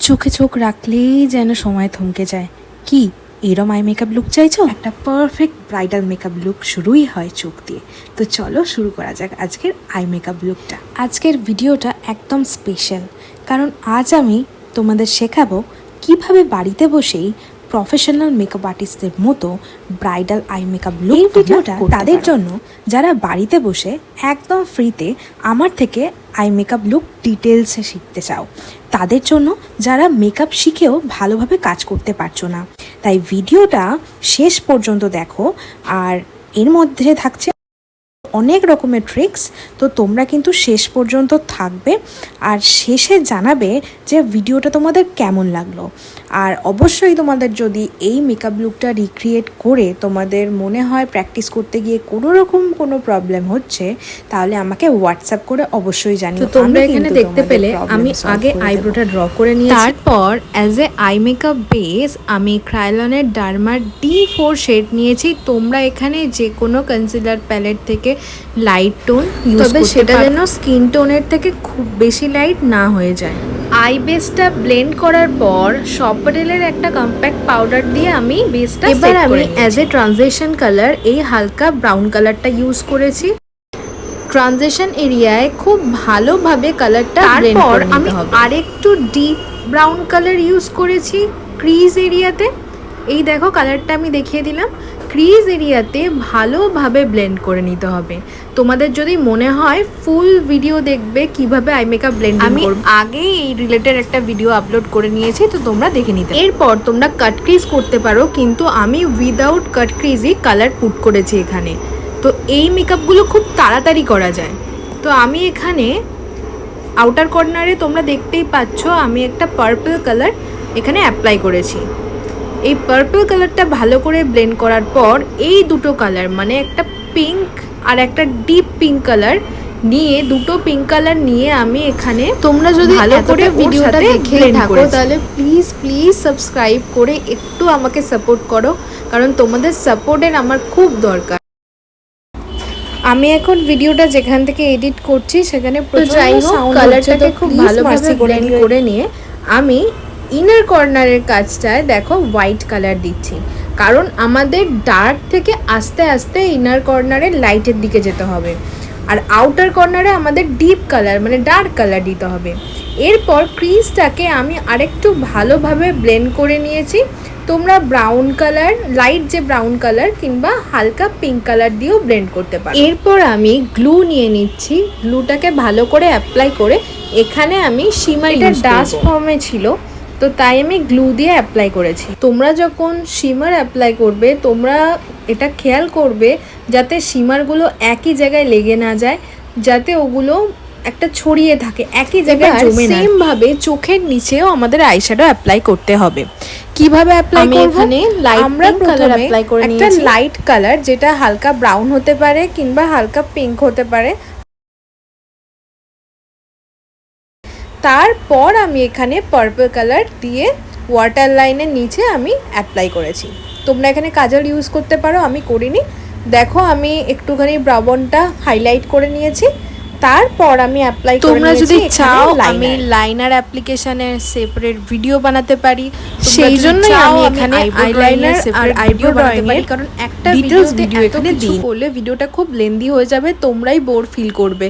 চোখে চোখ রাখলেই যেন সময় থমকে যায়। কি এরম আই মেকআপ লুক চাইছো? একটা পারফেক্ট ব্রাইডাল মেকআপ লুক শুরুই হয় চোখ দিয়ে। তো চলো শুরু করা যাক আজকের আই মেকআপ লুকটা। আজকের ভিডিওটা একদম স্পেশাল, কারণ আজ আমি তোমাদের শেখাবো কিভাবে বাড়িতে বসেই প্রফেশনাল মেকআপ আর্টিস্টদের মতো ব্রাইডাল আই মেকআপ লুক। এই ভিডিওটা তাদের জন্য যারা বাড়িতে বসে একদম ফ্রিতে আমার থেকে আই মেকআপ লুক ডিটেলসে শিখতে চাও, তাদের জন্য যারা মেকআপ শিখেও ভালোভাবে কাজ করতে পারছো না। তাই ভিডিওটা শেষ পর্যন্ত দেখো, আর এর মধ্যে থাকছে অনেক রকমের ট্রিক্স। তো তোমরা কিন্তু শেষ পর্যন্ত থাকবে আর শেষে জানাবে যে ভিডিওটা তোমাদের কেমন লাগলো। আর অবশ্যই তোমাদের যদি এই মেকআপ লুকটা রিক্রিয়েট করে তোমাদের মনে হয় প্র্যাকটিস করতে গিয়ে কোনো রকম কোনো প্রবলেম হচ্ছে, তাহলে আমাকে হোয়াটসঅ্যাপ করে অবশ্যই জানিও। তো তোমরা এখানে দেখতে পেলে আমি আগে আইব্রোটা ড্র করে নিয়েছি, তারপর as A eye makeup base আমি ক্রায়োলনের ডার্মার D4 শেড নিয়েছি। তোমরা এখানে যে কোনো কনসিলার প্যালেট থেকে লাইট টোন ইউজ করতে পারো, তবে সেটা যেন স্কিন টোনের থেকে খুব বেশি লাইট না হয়ে যায়। আই বেসটা ব্লেন্ড করার পর শপরেলের একটা কম্প্যাক্ট পাউডার দিয়ে আমি বেসটা এবার আমি অ্যাজ এ ট্রানজিশন কালার এই হালকা ব্রাউন কালারটা ইউজ করেছি। ট্রানজিশন এরিয়ায় খুব ভালোভাবে কালারটা ব্লেন্ড করে নিতে হবে। আমি আরেকটু ডিপ ব্রাউন কালার ইউজ করেছি ক্রিজ এরিয়াতে। এই দেখো কালারটা আমি দেখিয়ে দিলাম। ক্রিজ এরিয়াতে ভালোভাবে ব্লেন্ড করে নিতে হবে। তোমাদের যদি মনে হয় ফুল ভিডিও দেখবে কিভাবে আই মেকআপ ব্লেন্ড আমি আগেই এই রিলেটেড একটা ভিডিও আপলোড করে নিয়েছি, তো তোমরা দেখে নিতে। এরপর তোমরা কাট ক্রিজ করতে পারো, কিন্তু আমি উইদাউট কাট ক্রিজই কালার পুট করেছি এখানে। তো এই মেকআপগুলো খুব তাড়াতাড়ি করা যায়। তো আমি এখানে আউটার কর্নারে তোমরা দেখতেই পাচ্ছ আমি একটা পার্পল কালার এখানে অ্যাপ্লাই করেছি। এই পার্পল কালারটা ভালো করে ব্লেন্ড করার পর এই দুটো কালার মানে একটা পিঙ্ক আর একটা ডিপ পিঙ্ক কালার নিয়ে, দুটো পিঙ্ক কালার নিয়ে আমি এখানে, তোমরা যদি ভালো করে ভিডিওটা দেখে থাকো তাহলে প্লিজ সাবস্ক্রাইব করে একটু আমাকে সাপোর্ট করো, কারণ তোমাদের সাপোর্টের আমার খুব দরকার। আমি এখন ভিডিওটা যেখান থেকে এডিট করছি সেখানে কালারটাকে খুব ভালোভাবে ব্লেন্ড করে নিয়ে আমি ইনার কর্নারের কাজটায় দেখো হোয়াইট কালার দিচ্ছি, কারণ আমাদের ডার্ক থেকে আস্তে আস্তে ইনার কর্নারের লাইটের দিকে যেতে হবে, আর আউটার কর্নারে আমাদের ডিপ কালার মানে ডার্ক কালার দিতে হবে। এরপর ক্রিজটাকে আমি আরেকটু ভালোভাবে ব্লেন্ড করে নিয়েছি। তোমরা ব্রাউন কালার, লাইট যে ব্রাউন কালার কিংবা হালকা পিঙ্ক কালার দিয়েও ব্লেন্ড করতে পারো। এরপর আমি গ্লু নিয়ে নিচ্ছি। গ্লুটাকে ভালো করে অ্যাপ্লাই করে এখানে আমি শিমার, এটা ডাস্ট ফর্মে ছিল তো তাই আমি গ্লু দিয়ে অ্যাপ্লাই করেছি। তোমরা যখন শিমার অ্যাপ্লাই করবে তোমরা এটা খেয়াল করবে যাতে শিমারগুলো একই জায়গায় লেগে না যায়, যাতে ওগুলো একটা ছড়িয়ে থাকে একই জায়গায় জমে না। সেম ভাবে চোখের নিচেও আমাদের আইশ্যাডো অ্যাপ্লাই করতে হবে। কিভাবে অ্যাপ্লাই করব? এখানে আমরা কালার অ্যাপ্লাই করে নিয়েছি, একটা লাইট কালার যেটা হালকা ব্রাউন হতে পারে কিংবা হালকা পিঙ্ক হতে পারে। তারপর আমি এখানে পার্পল কালার দিয়ে ওয়াটার লাইনের নিচে আমি অ্যাপ্লাই করেছি। তোমরা এখানে কাজল ইউজ করতে পারো, আমি করিনি। দেখো আমি একটুখানি ব্রাউনটা হাইলাইট করে নিয়েছি। তারপর আমি অ্যাপ্লাই করে নিয়েছি। তোমরা যদি চাও আমি লাইনার অ্যাপ্লিকেশনের সেপারেট ভিডিও বানাতে পারি, সেই জন্যই আমি এখানে আইলাইনার আর আইব্রো ড্রয়িং এর, কারণ একটা ভিডিও এখানে দিই করলে ভিডিওটা খুব লেন্দি হয়ে যাবে, তোমরাই বোর ফিল করবে।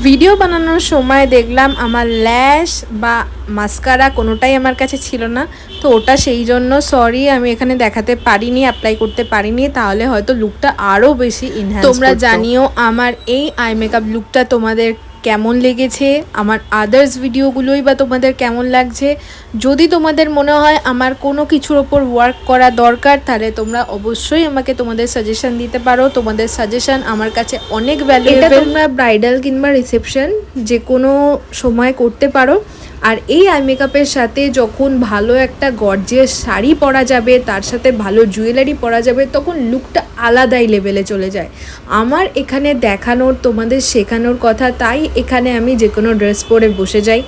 ভিডিও বানানোর সময় দেখলাম আমার ল্যাশ বা মাস্কারা কোনোটাই আমার কাছে ছিল না, তো ওটা সেই জন্য সরি আমি এখানে দেখাতে পারিনি, অ্যাপ্লাই করতে পারিনি, তাহলে হয়তো লুকটা আরও বেশি ইনহ্যান্স। তোমরা জানিও আমার এই আই মেকআপ লুকটা তোমাদের কেমন লেগেছে, আমার আদার্স ভিডিওগুলোই বা তোমাদের কেমন লাগছে। যদি তোমাদের মনে হয় আমার কোনো কিছুর ওপর ওয়ার্ক করা দরকার, তাহলে তোমরা অবশ্যই আমাকে তোমাদের সাজেশন দিতে পারো। তোমাদের সাজেশন আমার কাছে অনেক ভ্যালুয়েবল। তোমরা ব্রাইডাল কিংবা রিসেপশন যে কোনো সময় করতে পারো। আর এই আই মেকআপের সাথে যখন ভালো একটা গর্জিয়াস শাড়ি পরা যাবে, তার সাথে ভালো জুয়েলারি পরা যাবে, তখন লুকটা আলাদাই লেভেলে চলে যায়। আমার এখানে দেখানোর, তোমাদের শেখানোর কথা, তাই এখানে আমি যে কোনো ড্রেস পরে বসে যাই।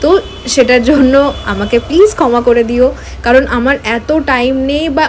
তো সেটার জন্য আমাকে প্লিজ ক্ষমা করে দিও, কারণ আমার এত টাইম নেই বা